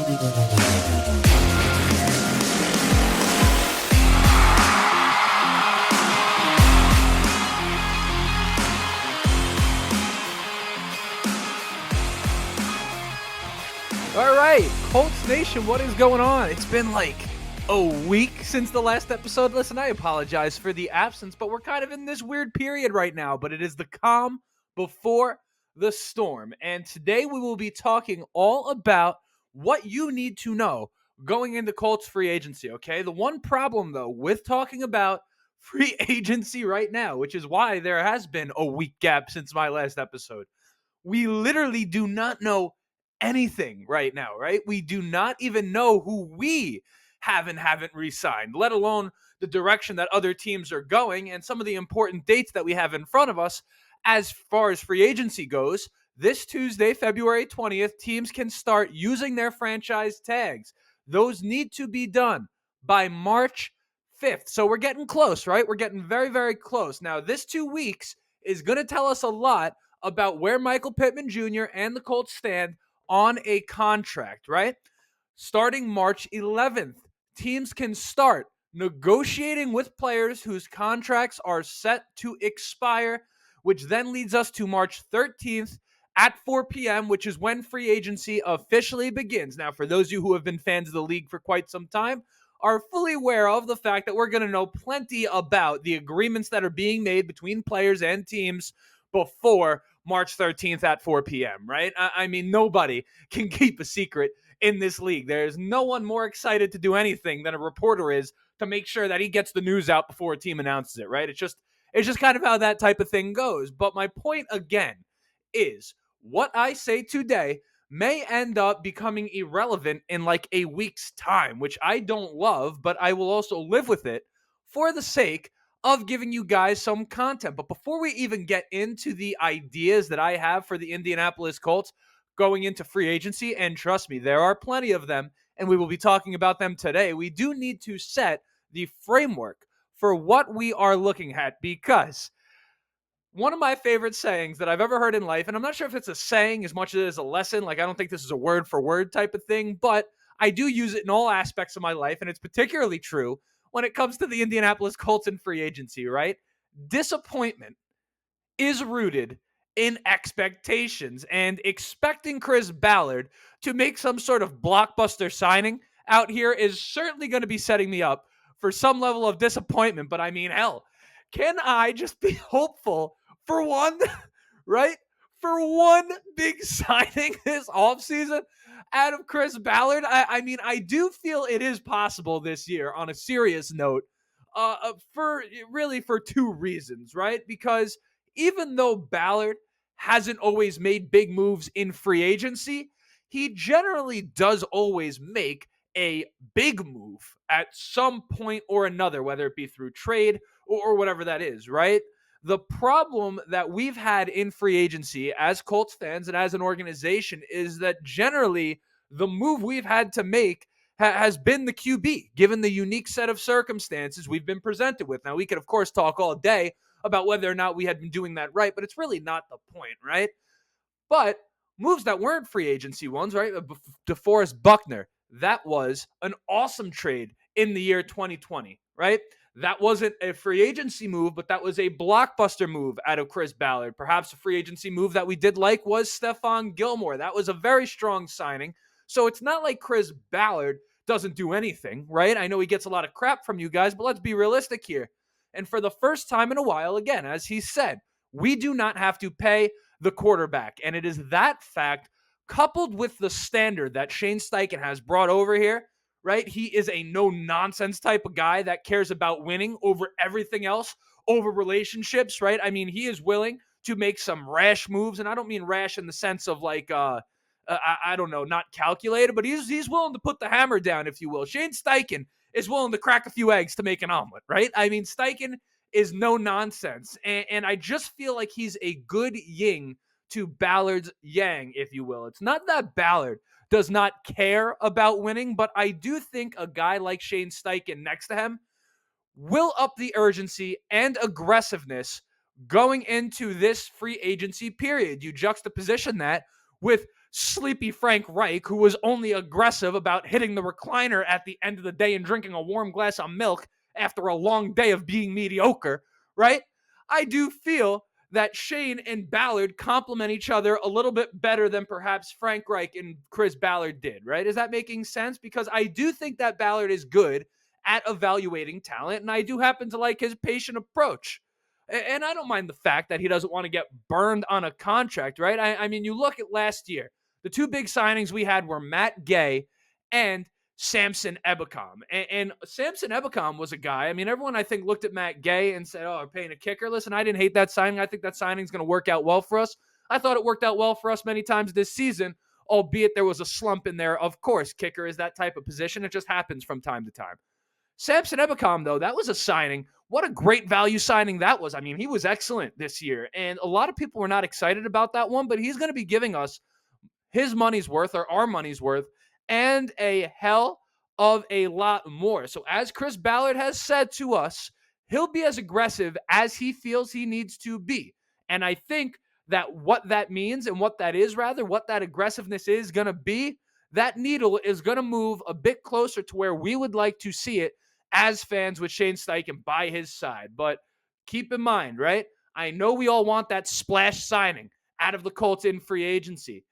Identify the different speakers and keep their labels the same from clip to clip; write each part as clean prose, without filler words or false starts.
Speaker 1: All right, Colts Nation, what is going on? It's been like a week since the last episode. Listen, I apologize for the absence, but we're kind of in this weird period right now, but it is the calm before the storm. And today we will be talking all about what you need to know going into Colts free agency, okay? The one problem, though, with talking about free agency right now, which is why there has been a week gap since my last episode, we literally do not know anything right now, right? We do not even know who we haven't re-signed, let alone the direction that other teams are going and some of the important dates that we have in front of us as far as free agency goes. This Tuesday, February 20th, teams can start using their franchise tags. Those need to be done by March 5th. So we're getting close, right? We're getting very, very close. Now, this 2 weeks is going to tell us a lot about where Michael Pittman Jr. and the Colts stand on a contract, right? Starting March 11th, teams can start negotiating with players whose contracts are set to expire, which then leads us to March 13th at 4 p.m., which is when free agency officially begins. Now, for those of you who have been fans of the league for quite some time, are fully aware of the fact that we're going to know plenty about the agreements that are being made between players and teams before March 13th at 4 p.m., right? I mean, nobody can keep a secret in this league. There's no one more excited to do anything than a reporter is to make sure that he gets the news out before a team announces it, right? It's just kind of how that type of thing goes. But my point again is what I say today may end up becoming irrelevant in like a week's time, which I don't love, but I will also live with it for the sake of giving you guys some content. But before we even get into the ideas that I have for the Indianapolis Colts going into free agency, and trust me, there are plenty of them, and we will be talking about them today, we do need to set the framework for what we are looking at, because one of my favorite sayings that I've ever heard in life, and I'm not sure if it's a saying as much as it is a lesson, like I don't think this is a word for word type of thing, but I do use it in all aspects of my life, and it's particularly true when it comes to the Indianapolis Colts in free agency, right? Disappointment is rooted in expectations, and expecting Chris Ballard to make some sort of blockbuster signing out here is certainly going to be setting me up for some level of disappointment. But I mean, hell, can I just be hopeful for one, right? For one big signing this offseason out of Chris Ballard? I mean, I do feel it is possible this year on a serious note, for two reasons, right? Because even though Ballard hasn't always made big moves in free agency, he generally does always make a big move at some point or another, whether it be through trade or whatever that is, right? The problem that we've had in free agency as Colts fans and as an organization is that generally the move we've had to make has been the QB, given the unique set of circumstances we've been presented with. Now, we could, of course, talk all day about whether or not we had been doing that right, but it's really not the point, right? But moves that weren't free agency ones, right? DeForest Buckner, that was an awesome trade in the year 2020, right? That wasn't a free agency move, but that was a blockbuster move out of Chris Ballard. Perhaps a free agency move that we did like was Stephon Gilmore. That was a very strong signing. So it's not like Chris Ballard doesn't do anything, right? I know he gets a lot of crap from you guys, but let's be realistic here. And for the first time in a while, again, as he said, we do not have to pay the quarterback. And it is that fact, coupled with the standard that Shane Steichen has brought over here, right? He is a no-nonsense type of guy that cares about winning over everything else, over relationships, right? I mean, he is willing to make some rash moves, and I don't mean rash in the sense of like, I don't know, not calculated, but he's willing to put the hammer down, if you will. Shane Steichen is willing to crack a few eggs to make an omelet, right? I mean, Steichen is no nonsense, and I just feel like he's a good yin to Ballard's yang, if you will. It's not that Ballard does not care about winning, but I do think a guy like Shane Steichen next to him will up the urgency and aggressiveness going into this free agency period. You juxtaposition that with sleepy Frank Reich, who was only aggressive about hitting the recliner at the end of the day and drinking a warm glass of milk after a long day of being mediocre, right? I do feel that Shane and Ballard complement each other a little bit better than perhaps Frank Reich and Chris Ballard did, right? Is that making sense? Because I do think that Ballard is good at evaluating talent, and I do happen to like his patient approach. And I don't mind the fact that he doesn't want to get burned on a contract, right? I mean, you look at last year, the two big signings we had were Matt Gay and Samson Ebukam. And Samson Ebukam was a guy, I mean, everyone I think looked at Matt Gay and said, oh, we're paying a kicker. Listen, I didn't hate that signing. I think that signing is going to work out well for us. I thought it worked out well for us many times this season, albeit there was a slump in there. Of course, kicker is that type of position. It just happens from time to time. Samson Ebukam, though, that was a signing. What a great value signing that was. I mean, he was excellent this year, and a lot of people were not excited about that one, but he's going to be giving us his money's worth or our money's worth and a hell of a lot more. So as Chris Ballard has said to us, he'll be as aggressive as he feels he needs to be. And I think that what that means and what that is, rather, what that aggressiveness is going to be, that needle is going to move a bit closer to where we would like to see it as fans with Shane Steichen by his side. But keep in mind, right? I know we all want that splash signing out of the Colts in free agency.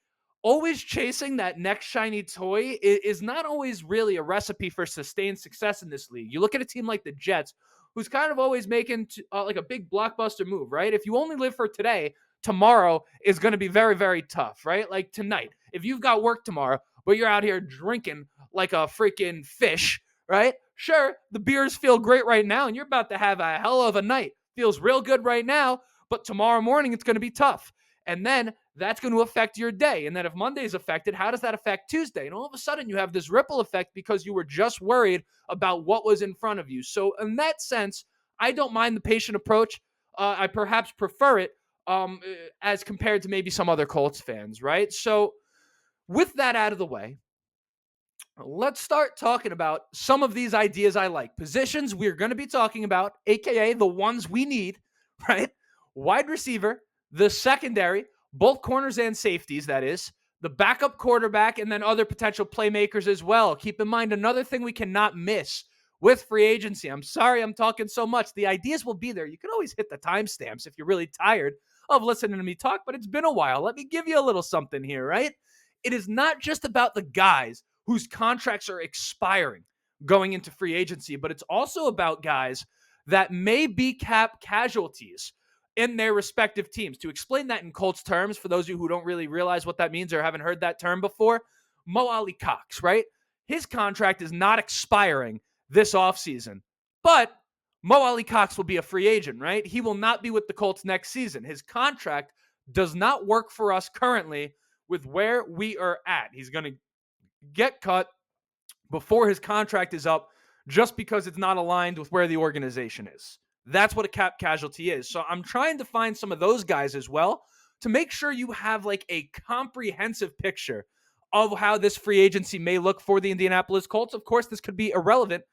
Speaker 1: Always chasing that next shiny toy is not always really a recipe for sustained success in this league. You look at a team like the Jets, who's kind of always making like a big blockbuster move, right? If you only live for today, tomorrow is going to be very, very tough, right? Like tonight, if you've got work tomorrow, but you're out here drinking like a freaking fish, right? Sure, the beers feel great right now, and you're about to have a hell of a night. Feels real good right now, but tomorrow morning it's going to be tough. And then that's going to affect your day. And then if Monday is affected, how does that affect Tuesday? And all of a sudden you have this ripple effect because you were just worried about what was in front of you. So in that sense, I don't mind the patient approach. I perhaps prefer it as compared to maybe some other Colts fans, right? So with that out of the way, let's start talking about some of these ideas I like. Positions we're going to be talking about, aka the ones we need, right? Wide receiver, the secondary, both corners and safeties, that is, the backup quarterback, and then other potential playmakers as well. Keep in mind, another thing we cannot miss with free agency. I'm sorry I'm talking so much. The ideas will be there. You can always hit the timestamps if you're really tired of listening to me talk, but it's been a while. Let me give you a little something here, right? It is not just about the guys whose contracts are expiring going into free agency, but it's also about guys that may be cap casualties in their respective teams. To explain that in Colts terms, for those of you who don't really realize what that means or haven't heard that term before, Mo Ali Cox, right? His contract is not expiring this offseason, but Mo Ali Cox will be a free agent, right? He will not be with the Colts next season. His contract does not work for us currently with where we are at. He's going to get cut before his contract is up just because it's not aligned with where the organization is. That's what a cap casualty is. So I'm trying to find some of those guys as well to make sure you have like a comprehensive picture of how this free agency may look for the Indianapolis Colts. Of course, this could be irrelevant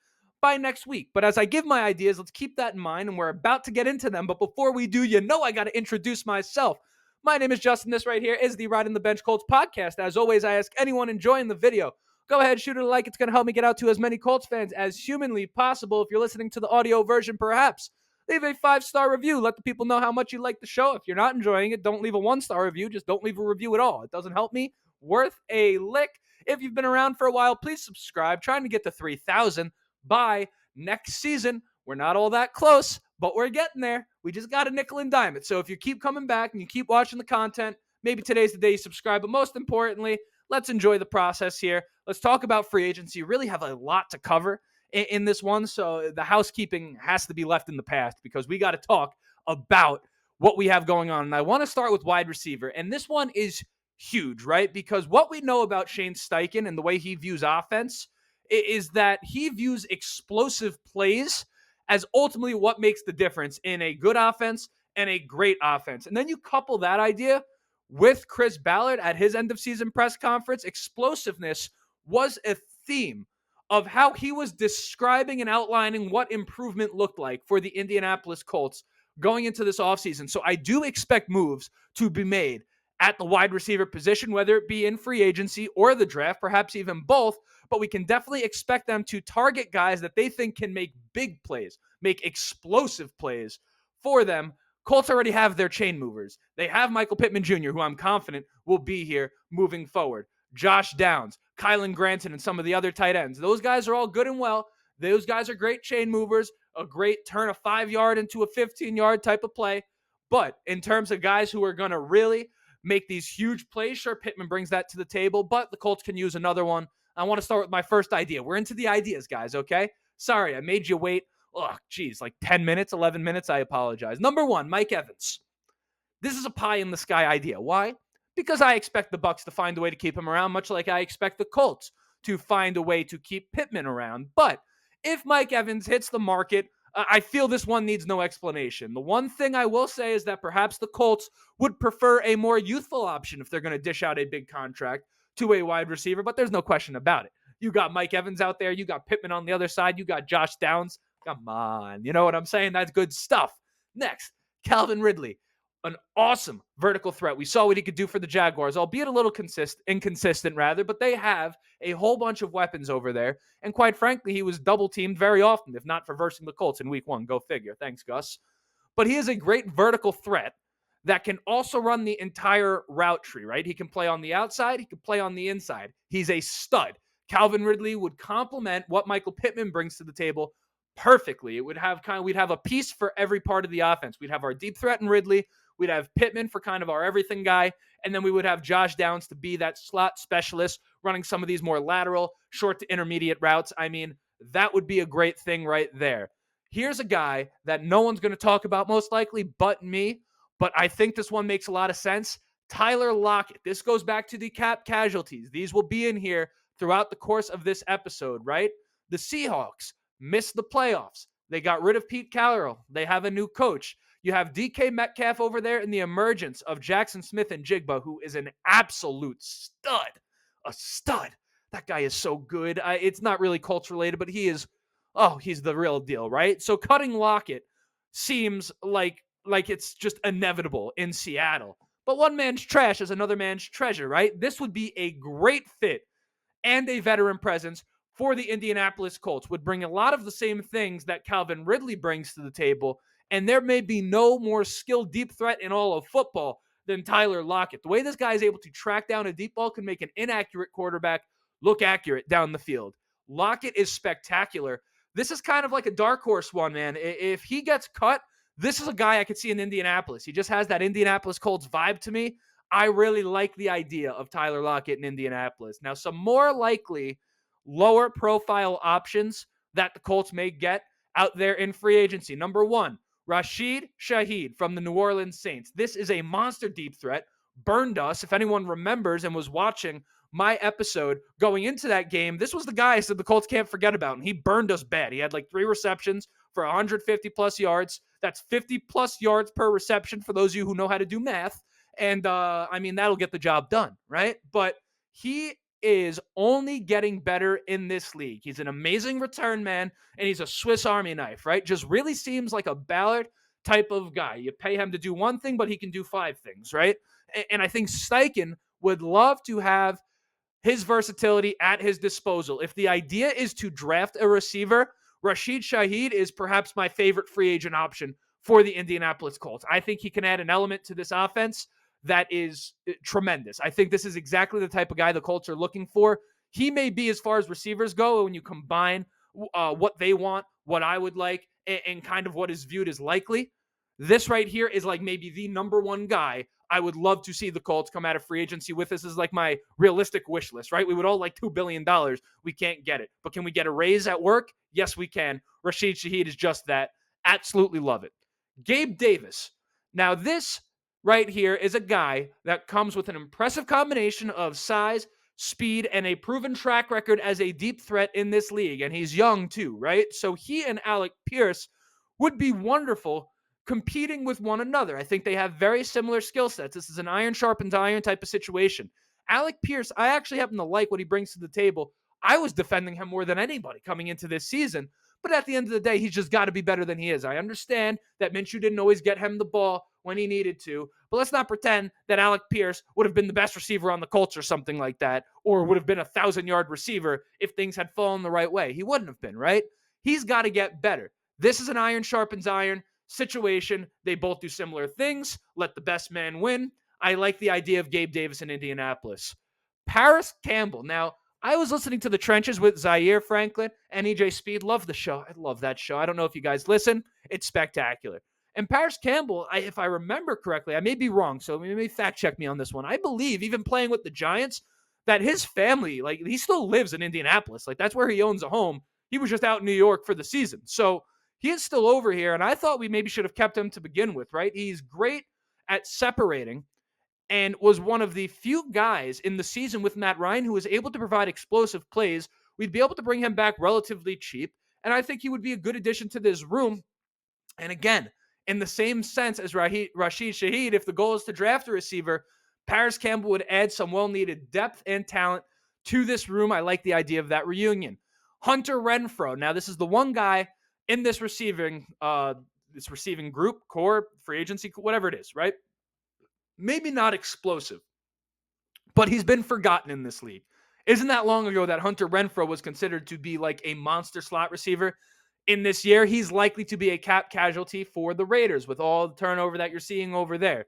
Speaker 1: by next week. But as I give my ideas, let's keep that in mind, and we're about to get into them. But before we do, you know I got to introduce myself. My name is Justin. This right here is the Riding the Bench Colts podcast. As always, I ask anyone enjoying the video, go ahead, shoot it a like. It's going to help me get out to as many Colts fans as humanly possible. If you're listening to the audio version, perhaps leave a 5-star review. Let the people know how much you like the show. If you're not enjoying it, don't leave a 1-star review. Just don't leave a review at all. It doesn't help me worth a lick. If you've been around for a while, please subscribe. Trying to get to 3,000 by next season. We're not all that close, but we're getting there. We just got to nickel and dime it. So if you keep coming back and you keep watching the content, maybe today's the day you subscribe. But most importantly, let's enjoy the process here. Let's talk about free agency. We really have a lot to cover in this one. So the housekeeping has to be left in the past because we got to talk about what we have going on. And I want to start with wide receiver. And this one is huge, right? Because what we know about Shane Steichen and the way he views offense is that he views explosive plays as ultimately what makes the difference in a good offense and a great offense. And then you couple that idea with Chris Ballard at his end of season press conference. Explosiveness was a theme of how he was describing and outlining what improvement looked like for the Indianapolis Colts going into this offseason. So I do expect moves to be made at the wide receiver position, whether it be in free agency or the draft, perhaps even both. But we can definitely expect them to target guys that they think can make big plays, make explosive plays for them. Colts already have their chain movers. They have Michael Pittman Jr., who I'm confident will be here moving forward. Josh Downs, Kylan Granton, and some of the other tight ends. Those guys are all good and well. Those guys are great chain movers, a great turn a 5-yard into a 15-yard type of play. But in terms of guys who are going to really make these huge plays, sure, Pittman brings that to the table, but the Colts can use another one. I want to start with my first idea. We're into the ideas, guys, okay? Sorry, I made you wait. Oh, geez, like 10 minutes, 11 minutes. I apologize. Number one, Mike Evans. This is a pie-in-the-sky idea. Why? Because I expect the Bucs to find a way to keep him around, much like I expect the Colts to find a way to keep Pittman around. But if Mike Evans hits the market, I feel this one needs no explanation. The one thing I will say is that perhaps the Colts would prefer a more youthful option if they're going to dish out a big contract to a wide receiver, but there's no question about it. You got Mike Evans out there. You got Pittman on the other side. You got Josh Downs. Come on. You know what I'm saying? That's good stuff. Next, Calvin Ridley. An awesome vertical threat. We saw what he could do for the Jaguars, albeit a little inconsistent, but they have a whole bunch of weapons over there. And quite frankly, he was double teamed very often, if not for versing the Colts in week 1. Go figure. Thanks, Gus. But he is a great vertical threat that can also run the entire route tree, right? He can play on the outside. He can play on the inside. He's a stud. Calvin Ridley would complement what Michael Pittman brings to the table perfectly. We'd have a piece for every part of the offense. We'd have our deep threat in Ridley. We'd have Pittman for kind of our everything guy. And then we would have Josh Downs to be that slot specialist running some of these more lateral, short to intermediate routes. I mean, that would be a great thing right there. Here's a guy that no one's going to talk about most likely but me, but I think this one makes a lot of sense. Tyler Lockett. This goes back to the cap casualties. These will be in here throughout the course of this episode, right? The Seahawks missed the playoffs. They got rid of Pete Carroll. They have a new coach. You have DK Metcalf over there in the emergence of Jackson Smith and Jigba, who is an absolute stud. A stud. That guy is so good. It's not really Colts related, but he's the real deal, right? So cutting Lockett seems like it's just inevitable in Seattle. But one man's trash is another man's treasure, right? This would be a great fit and a veteran presence for the Indianapolis Colts. Would bring a lot of the same things that Calvin Ridley brings to the table, and there may be no more skilled deep threat in all of football than Tyler Lockett. The way this guy is able to track down a deep ball can make an inaccurate quarterback look accurate down the field. Lockett is spectacular. This is kind of like a dark horse one, man. If he gets cut, this is a guy I could see in Indianapolis. He just has that Indianapolis Colts vibe to me. I really like the idea of Tyler Lockett in Indianapolis. Now, some more likely lower profile options that the Colts may get out there in free agency. Number one, Rashid Shaheed from the New Orleans Saints. This is a monster deep threat. Burned us. If anyone remembers and was watching my episode going into that game, this was the guy I said the Colts can't forget about, and he burned us bad. He had like 3 receptions for 150 plus yards. That's 50 plus yards per reception for those of you who know how to do math. And that'll get the job done, right? But he is only getting better in this league. He's an amazing return man, and he's a Swiss Army knife, right? Just really seems like a Ballard type of guy. You pay him to do one thing, but he can do 5 things, right? And I think Steichen would love to have his versatility at his disposal. If the idea is to draft a receiver, Rashid Shaheed is perhaps my favorite free agent option for the Indianapolis Colts. I think he can add an element to this offense that is tremendous. I think this is exactly the type of guy the Colts are looking for. He may be, as far as receivers go, when you combine what they want, what I would like, and kind of what is viewed as likely, this right here is like maybe the number one guy I would love to see the Colts come out of free agency with. This is like my realistic wish list, right? We would all like $2 billion. We can't get it. But can we get a raise at work? Yes, we can. Rashid Shaheed is just that. Absolutely love it. Gabe Davis. Now, this right here is a guy that comes with an impressive combination of size, speed, and a proven track record as a deep threat in this league. And he's young too, right? So he and Alec Pierce would be wonderful competing with one another. I think they have very similar skill sets. This is an iron sharpens iron type of situation. Alec Pierce, I actually happen to like what he brings to the table. I was defending him more than anybody coming into this season. But at the end of the day, he's just got to be better than he is. I understand that Minshew didn't always get him the ball when he needed to. But let's not pretend that Alec Pierce would have been the best receiver on the Colts or something like that, or would have been a 1,000-yard receiver if things had fallen the right way. He wouldn't have been, right? He's got to get better. This is an iron sharpens iron situation. They both do similar things. Let the best man win. I like the idea of Gabe Davis in Indianapolis. Paris Campbell. Now, I was listening to The Trenches with Zaire Franklin and EJ Speed. Love the show. I love that show. I don't know if you guys listen. It's spectacular. And Paris Campbell, if I remember correctly, I may be wrong, so maybe fact check me on this one. I believe, even playing with the Giants, that his family, like, he still lives in Indianapolis. Like, that's where he owns a home. He was just out in New York for the season. So he is still over here, and I thought we maybe should have kept him to begin with, right? He's great at separating and was one of the few guys in the season with Matt Ryan who was able to provide explosive plays. We'd be able to bring him back relatively cheap, and I think he would be a good addition to this room. And again, in the same sense as Rashid Shaheed, if the goal is to draft a receiver, Paris Campbell would add some well-needed depth and talent to this room. I like the idea of that reunion. Hunter Renfrow. Now, this is the one guy in this receiving group, core, free agency, whatever it is, right? Maybe not explosive, but he's been forgotten in this league. Isn't that long ago that Hunter Renfrow was considered to be like a monster slot receiver? In this year, he's likely to be a cap casualty for the Raiders with all the turnover that you're seeing over there.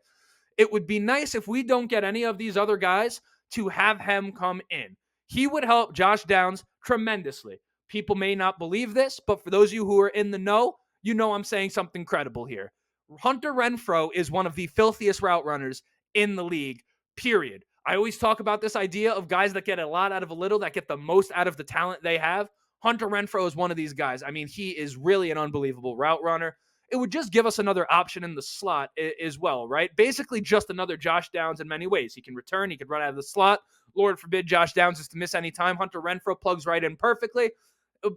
Speaker 1: It would be nice if we don't get any of these other guys to have him come in. He would help Josh Downs tremendously. People may not believe this, but for those of you who are in the know, you know I'm saying something credible here. Hunter Renfrow is one of the filthiest route runners in the league, period. I always talk about this idea of guys that get a lot out of a little, that get the most out of the talent they have. Hunter Renfrow is one of these guys. I mean, he is really an unbelievable route runner. It would just give us another option in the slot as well, right? Basically just another Josh Downs in many ways. He can return, he can run out of the slot. Lord forbid Josh Downs is to miss any time. Hunter Renfrow plugs right in perfectly,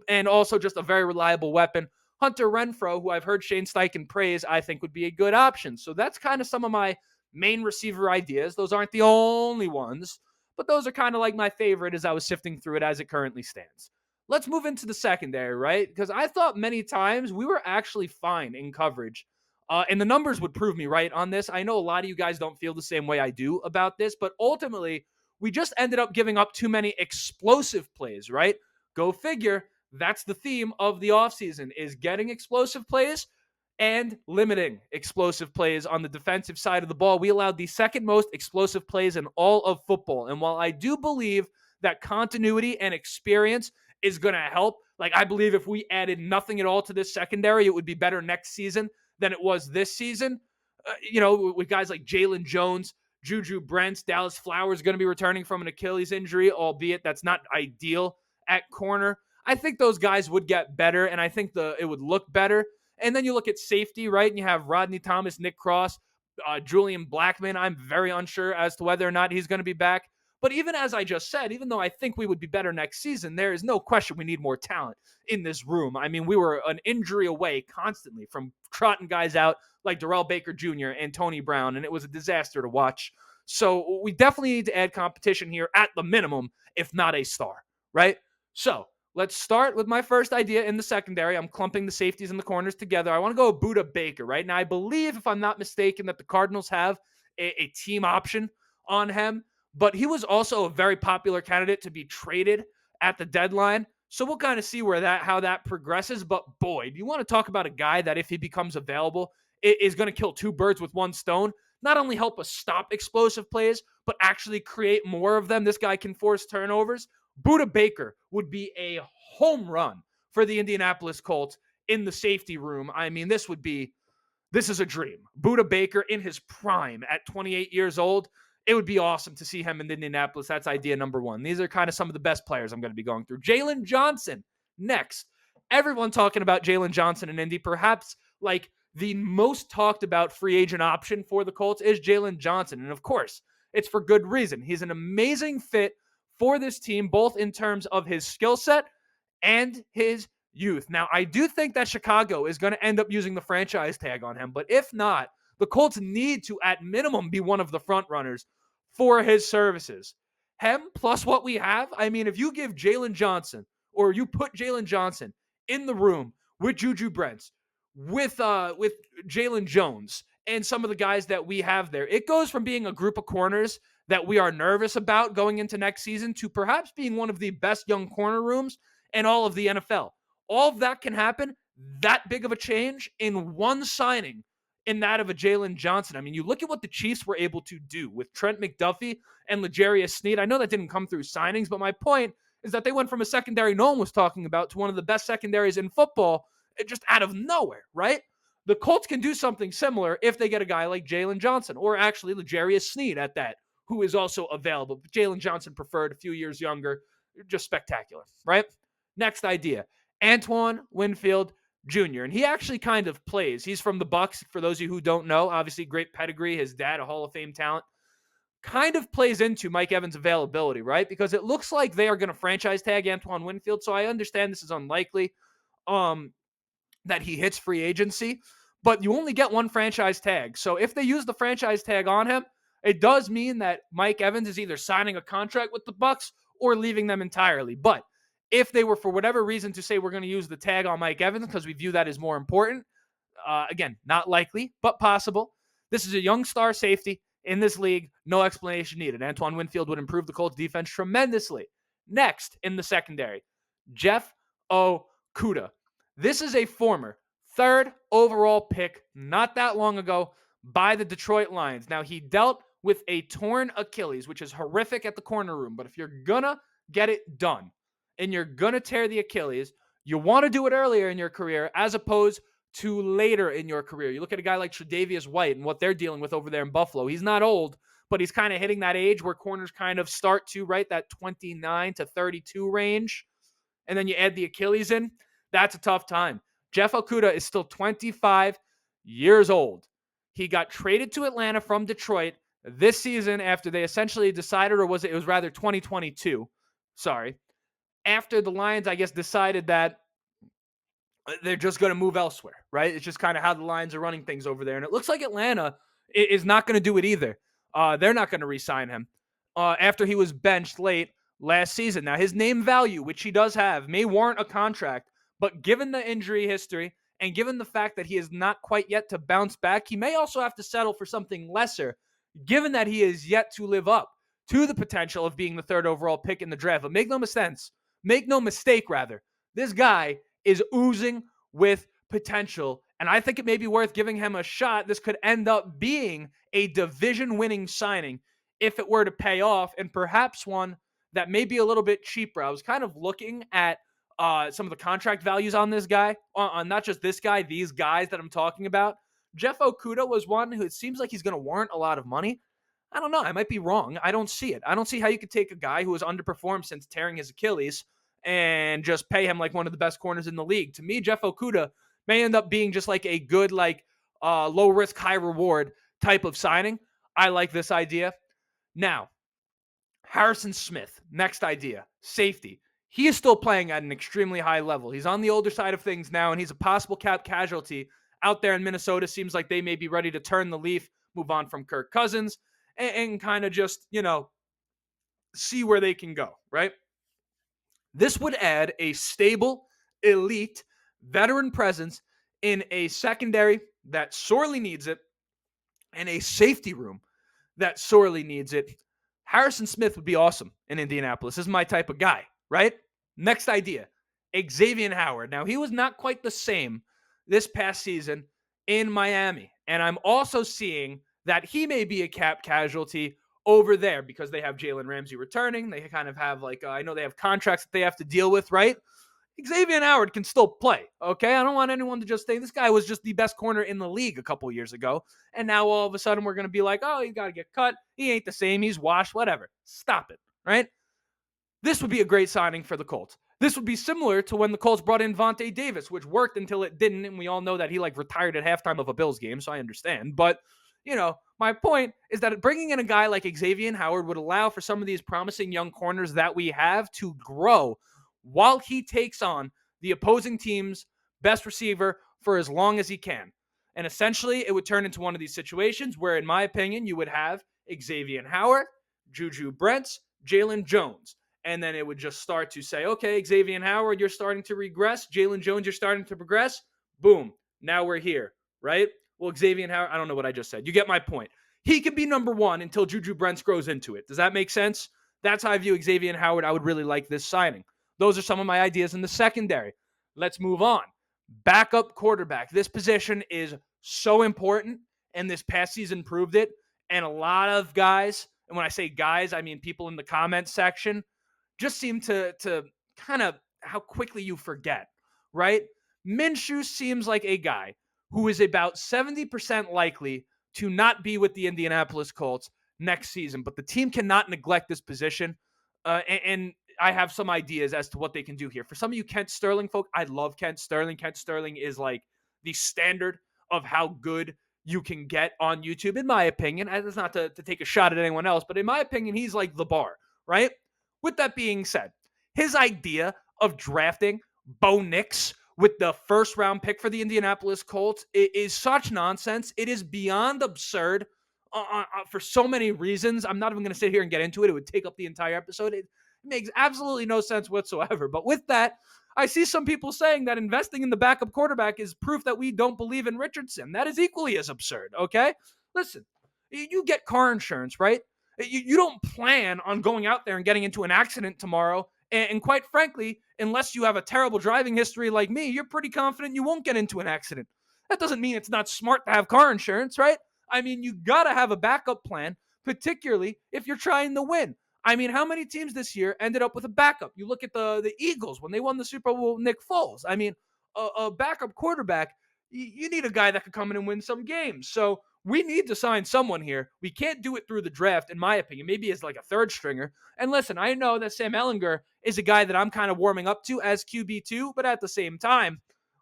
Speaker 1: and also just a very reliable weapon. Hunter Renfrow, who I've heard Shane Steichen praise, I think would be a good option. So that's kind of some of my main receiver ideas. Those aren't the only ones, but those are kind of like my favorite as I was sifting through it as it currently stands. Let's move into the secondary, right? Because I thought many times we were actually fine in coverage. And the numbers would prove me right on this. I know a lot of you guys don't feel the same way I do about this, but ultimately, we just ended up giving up too many explosive plays, right? Go figure. That's the theme of the offseason, is getting explosive plays and limiting explosive plays on the defensive side of the ball. We allowed the second most explosive plays in all of football. And while I do believe that continuity and experience is going to help, like, I believe if we added nothing at all to this secondary, it would be better next season than it was this season. With guys like Jalen Jones, Juju Brents, Dallas Flowers going to be returning from an Achilles injury, albeit that's not ideal at corner. I think those guys would get better, and I think it would look better. And then you look at safety, right? And you have Rodney Thomas, Nick Cross, Julian Blackman. I'm very unsure as to whether or not he's going to be back. But even as I just said, even though I think we would be better next season, there is no question we need more talent in this room. I mean, we were an injury away constantly from trotting guys out like Darrell Baker Jr. and Tony Brown, and it was a disaster to watch. So we definitely need to add competition here at the minimum, if not a star, right? So let's start with my first idea in the secondary. I'm clumping the safeties and the corners together. I want to go with Budda Baker, right? Now, I believe, if I'm not mistaken, that the Cardinals have a team option on him, but he was also a very popular candidate to be traded at the deadline. So we'll kind of see how that progresses. But boy, do you want to talk about a guy that, if he becomes available, is going to kill two birds with one stone? Not only help us stop explosive plays, but actually create more of them. This guy can force turnovers. Budda Baker would be a home run for the Indianapolis Colts in the safety room. I mean, this is a dream. Budda Baker in his prime at 28 years old. It would be awesome to see him in Indianapolis. That's idea number one. These are kind of some of the best players I'm going to be going through. Jalen Johnson next. Everyone talking about Jalen Johnson in Indy. Perhaps like the most talked about free agent option for the Colts is Jalen Johnson. And of course, it's for good reason. He's an amazing fit for this team, both in terms of his skill set and his youth. Now, I do think that Chicago is going to end up using the franchise tag on him, but if not, the Colts need to, at minimum, be one of the front runners for his services. Him plus what we have, I mean, if you give Jalen Johnson, or you put Jalen Johnson in the room with Juju Brents, with Jalen Jones, and some of the guys that we have there. It goes from being a group of corners that we are nervous about going into next season to perhaps being one of the best young corner rooms in all of the NFL. All of that can happen, that big of a change in one signing, in that of a Jalen Johnson. I mean, you look at what the Chiefs were able to do with Trent McDuffie and L'Jarius Sneed. I know that didn't come through signings, but my point is that they went from a secondary no one was talking about to one of the best secondaries in football just out of nowhere, right? The Colts can do something similar if they get a guy like Jalen Johnson, or actually L'Jarius Sneed at that, who is also available. But Jalen Johnson preferred, a few years younger, just spectacular, right? Next idea, Antoine Winfield Jr. And he actually kind of plays. He's from the Bucs. For those of you who don't know, obviously great pedigree. His dad, a Hall of Fame talent, kind of plays into Mike Evans' availability, right? Because it looks like they are going to franchise tag Antoine Winfield. So I understand this is unlikely that he hits free agency, but you only get one franchise tag. So if they use the franchise tag on him, it does mean that Mike Evans is either signing a contract with the Bucs or leaving them entirely. But if they were, for whatever reason, to say we're going to use the tag on Mike Evans because we view that as more important, again, not likely, but possible. This is a young star safety in this league. No explanation needed. Antoine Winfield would improve the Colts defense tremendously. Next in the secondary, Jeff Okudah. This is a former 3rd overall pick not that long ago by the Detroit Lions. Now, he dealt with a torn Achilles, which is horrific at the corner room. But if you're going to get it done and you're going to tear the Achilles, you want to do it earlier in your career as opposed to later in your career. You look at a guy like Tre'Davious White and what they're dealing with over there in Buffalo. He's not old, but he's kind of hitting that age where corners kind of start to, right, that 29 to 32 range. And then you add the Achilles in. That's a tough time. Jeff Okudah is still 25 years old. He got traded to Atlanta from Detroit this season after they essentially decided, or was it was rather 2022, sorry, after the Lions, I guess, decided that they're just going to move elsewhere, right? It's just kind of how the Lions are running things over there. And it looks like Atlanta is not going to do it either. They're not going to re-sign him after he was benched late last season. Now, his name value, which he does have, may warrant a contract, but given the injury history and given the fact that he is not quite yet to bounce back, he may also have to settle for something lesser, given that he is yet to live up to the potential of being the 3rd overall pick in the draft. But make no mistake, this guy is oozing with potential, and I think it may be worth giving him a shot. This could end up being a division-winning signing if it were to pay off, and perhaps one that may be a little bit cheaper. I was kind of looking at some of the contract values on this guy, on not just this guy, these guys that I'm talking about. Jeff Okudah was one who it seems like he's going to warrant a lot of money. I don't know. I might be wrong. I don't see it. I don't see how you could take a guy who has underperformed since tearing his Achilles and just pay him like one of the best corners in the league. To me, Jeff Okudah may end up being just like a good, like low risk, high reward type of signing. I like this idea. Now, Harrison Smith, next idea, safety. He is still playing at an extremely high level. He's on the older side of things now, and he's a possible cap casualty out there in Minnesota. Seems like they may be ready to turn the leaf, move on from Kirk Cousins, and kind of just, see where they can go, right? This would add a stable, elite, veteran presence in a secondary that sorely needs it and a safety room that sorely needs it. Harrison Smith would be awesome in Indianapolis. This is my type of guy, right? Next idea, Xavier Howard. Now, he was not quite the same this past season in Miami. And I'm also seeing that he may be a cap casualty over there because they have Jalen Ramsey returning. They kind of have I know they have contracts that they have to deal with, right? Xavier Howard can still play, okay? I don't want anyone to just think this guy was just the best corner in the league a couple years ago, and now all of a sudden we're going to be like, oh, he's got to get cut. He ain't the same. He's washed, whatever. Stop it, right? This would be a great signing for the Colts. This would be similar to when the Colts brought in Vontae Davis, which worked until it didn't, and we all know that he retired at halftime of a Bills game, so I understand. But, my point is that bringing in a guy like Xavier Howard would allow for some of these promising young corners that we have to grow while he takes on the opposing team's best receiver for as long as he can. And essentially, it would turn into one of these situations where, in my opinion, you would have Xavier Howard, Juju Brents, Jalen Jones. And then it would just start to say, okay, Xavier Howard, you're starting to regress. Jalen Jones, you're starting to progress. Boom. Now we're here, right? Well, Xavier Howard, I don't know what I just said. You get my point. He can be number one until Juju Brents grows into it. Does that make sense? That's how I view Xavier Howard. I would really like this signing. Those are some of my ideas in the secondary. Let's move on. Backup quarterback. This position is so important, and this past season proved it. And a lot of guys, and when I say guys, I mean people in the comments section, just seem to kind of how quickly you forget, right? Minshew seems like a guy who is about 70% likely to not be with the Indianapolis Colts next season, but the team cannot neglect this position. And I have some ideas as to what they can do here. For some of you Kent Sterling folk, I love Kent Sterling. Kent Sterling is like the standard of how good you can get on YouTube, in my opinion. It's not to take a shot at anyone else, but in my opinion, he's like the bar, right? With that being said, his idea of drafting Bo Nix with the first round pick for the Indianapolis Colts is such nonsense. It is beyond absurd for so many reasons. I'm not even going to sit here and get into it. It would take up the entire episode. It makes absolutely no sense whatsoever. But with that, I see some people saying that investing in the backup quarterback is proof that we don't believe in Richardson. That is equally as absurd, okay? Listen, you get car insurance, right? You don't plan on going out there and getting into an accident tomorrow. And quite frankly, unless you have a terrible driving history like me, you're pretty confident you won't get into an accident. That doesn't mean it's not smart to have car insurance, right? I mean, you got to have a backup plan, particularly if you're trying to win. I mean, how many teams this year ended up with a backup? You look at the Eagles when they won the Super Bowl with Nick Foles. I mean, a backup quarterback, you need a guy that could come in and win some games. So we need to sign someone here. We can't do it through the draft, in my opinion. Maybe as like a third stringer. And listen, I know that Sam Ehlinger is a guy that I'm kind of warming up to as QB2, but at the same time,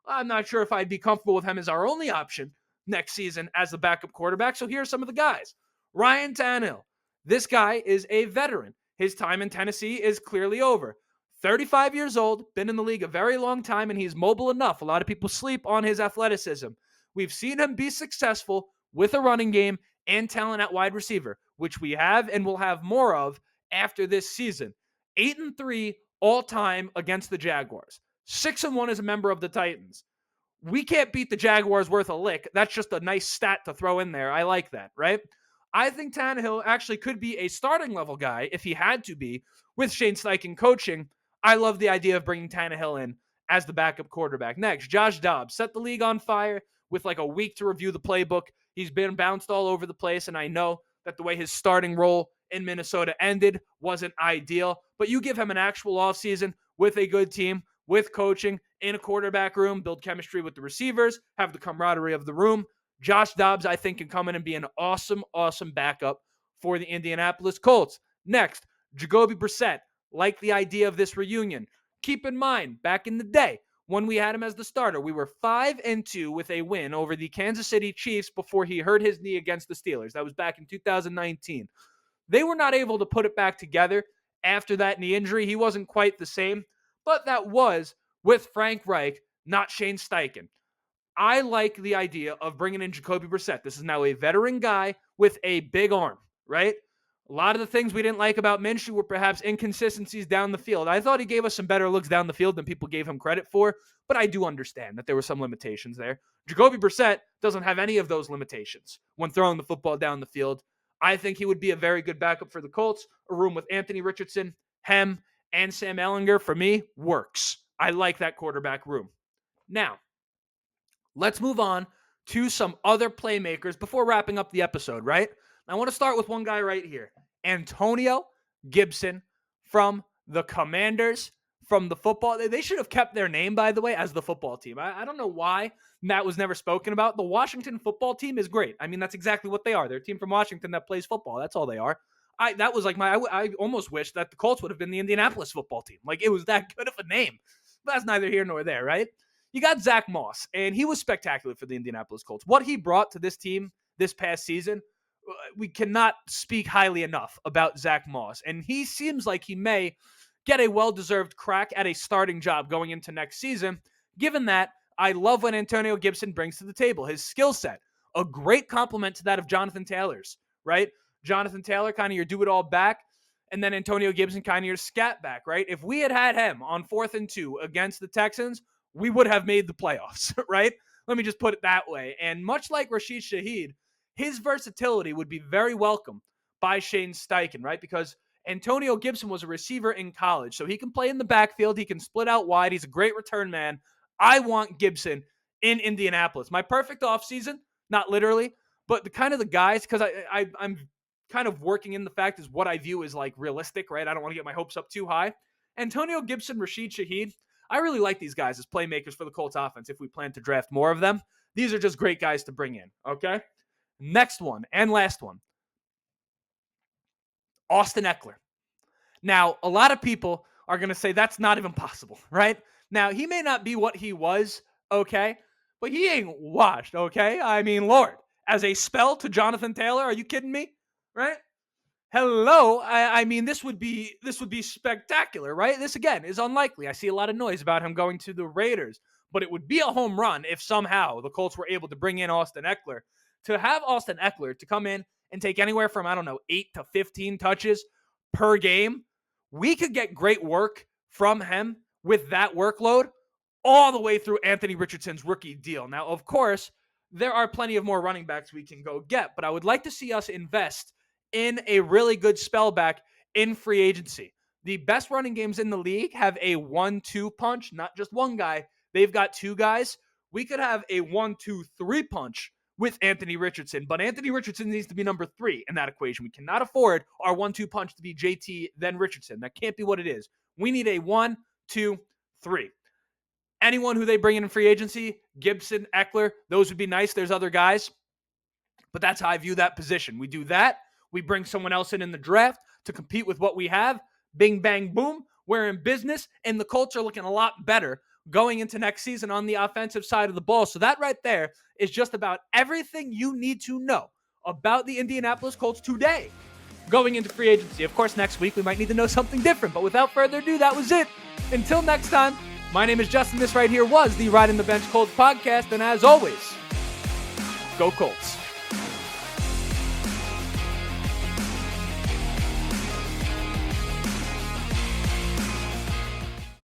Speaker 1: I'm not sure if I'd be comfortable with him as our only option next season as the backup quarterback. So here are some of the guys. Ryan Tannehill. This guy is a veteran. His time in Tennessee is clearly over. 35 years old, been in the league a very long time, and he's mobile enough. A lot of people sleep on his athleticism. We've seen him be successful with a running game and talent at wide receiver, which we have and will have more of after this season. 8-3 all-time against the Jaguars. 6-1 as a member of the Titans. We can't beat the Jaguars worth a lick. That's just a nice stat to throw in there. I like that, right? I think Tannehill actually could be a starting level guy if he had to be with Shane Steichen coaching. I love the idea of bringing Tannehill in as the backup quarterback. Next, Josh Dobbs set the league on fire with like a week to review the playbook. He's been bounced all over the place, and I know that the way his starting role in Minnesota ended wasn't ideal, but you give him an actual offseason with a good team, with coaching, in a quarterback room, build chemistry with the receivers, have the camaraderie of the room. Josh Dobbs, I think, can come in and be an awesome, awesome backup for the Indianapolis Colts. Next, Jacoby Brissett. Like the idea of this reunion. Keep in mind, back in the day, when we had him as the starter, we were 5-2 with a win over the Kansas City Chiefs before he hurt his knee against the Steelers. That was back in 2019. They were not able to put it back together after that knee injury. He wasn't quite the same, but that was with Frank Reich, not Shane Steichen. I like the idea of bringing in Jacoby Brissett. This is now a veteran guy with a big arm, right? A lot of the things we didn't like about Minshew were perhaps inconsistencies down the field. I thought he gave us some better looks down the field than people gave him credit for, but I do understand that there were some limitations there. Jacoby Brissett doesn't have any of those limitations when throwing the football down the field. I think he would be a very good backup for the Colts. A room with Anthony Richardson, Hem, and Sam Ehlinger, for me, works. I like that quarterback room. Now, let's move on to some other playmakers before wrapping up the episode, right? I want to start with one guy right here. Antonio Gibson from the Commanders, from the football. They should have kept their name, by the way, as the football team. I don't know why that was never spoken about. The Washington football team is great. I mean, that's exactly what they are. They're a team from Washington that plays football. That's all they are. I almost wish that the Colts would have been the Indianapolis football team. Like, it was that good of a name. But that's neither here nor there, right? You got Zach Moss, and he was spectacular for the Indianapolis Colts. What he brought to this team this past season, we cannot speak highly enough about Zach Moss. And he seems like he may get a well-deserved crack at a starting job going into next season, given that I love what Antonio Gibson brings to the table. His skill set, a great complement to that of Jonathan Taylor's, right? Jonathan Taylor, kind of your do-it-all back, and then Antonio Gibson, kind of your scat back, right? If we had him on 4th and 2 against the Texans, we would have made the playoffs, right? Let me just put it that way. And much like Rashid Shaheed, his versatility would be very welcome by Shane Steichen, right? Because Antonio Gibson was a receiver in college, so he can play in the backfield. He can split out wide. He's a great return man. I want Gibson in Indianapolis. My perfect offseason, not literally, but the guys, because I'm kind of working in the fact is what I view as like realistic, right? I don't want to get my hopes up too high. Antonio Gibson, Rashid Shaheed, I really like these guys as playmakers for the Colts offense if we plan to draft more of them. These are just great guys to bring in, okay? Next one and last one, Austin Eckler. Now, a lot of people are going to say that's not even possible, right? Now, he may not be what he was, okay? But he ain't washed, okay? I mean, Lord, as a spell to Jonathan Taylor, are you kidding me? Right? Hello. I mean, this would be spectacular, right? This, again, is unlikely. I see a lot of noise about him going to the Raiders, but it would be a home run if somehow the Colts were able to bring in Austin Eckler. To have Austin Eckler to come in and take anywhere from, 8 to 15 touches per game, we could get great work from him with that workload all the way through Anthony Richardson's rookie deal. Now, of course, there are plenty of more running backs we can go get, but I would like to see us invest in a really good spell back in free agency. The best running games in the league have a 1-2 punch, not just one guy. They've got two guys. We could have a 1-2-3 punch with Anthony Richardson, but Anthony Richardson needs to be number 3 in that equation. We cannot afford our 1-2 punch to be JT, then Richardson. That can't be what it is. We need a 1-2-3. Anyone who they bring in free agency, Gibson, Eckler, those would be nice. There's other guys, but that's how I view that position. We do that. We bring someone else in the draft to compete with what we have. Bing, bang, boom. We're in business, and the Colts are looking a lot better going into next season on the offensive side of the ball. So that right there is just about everything you need to know about the Indianapolis Colts today going into free agency. Of course, next week we might need to know something different, but without further ado, that was it. Until next time, my name is Justin. This right here was the Ride in the Bench Colts podcast, and as always, go Colts.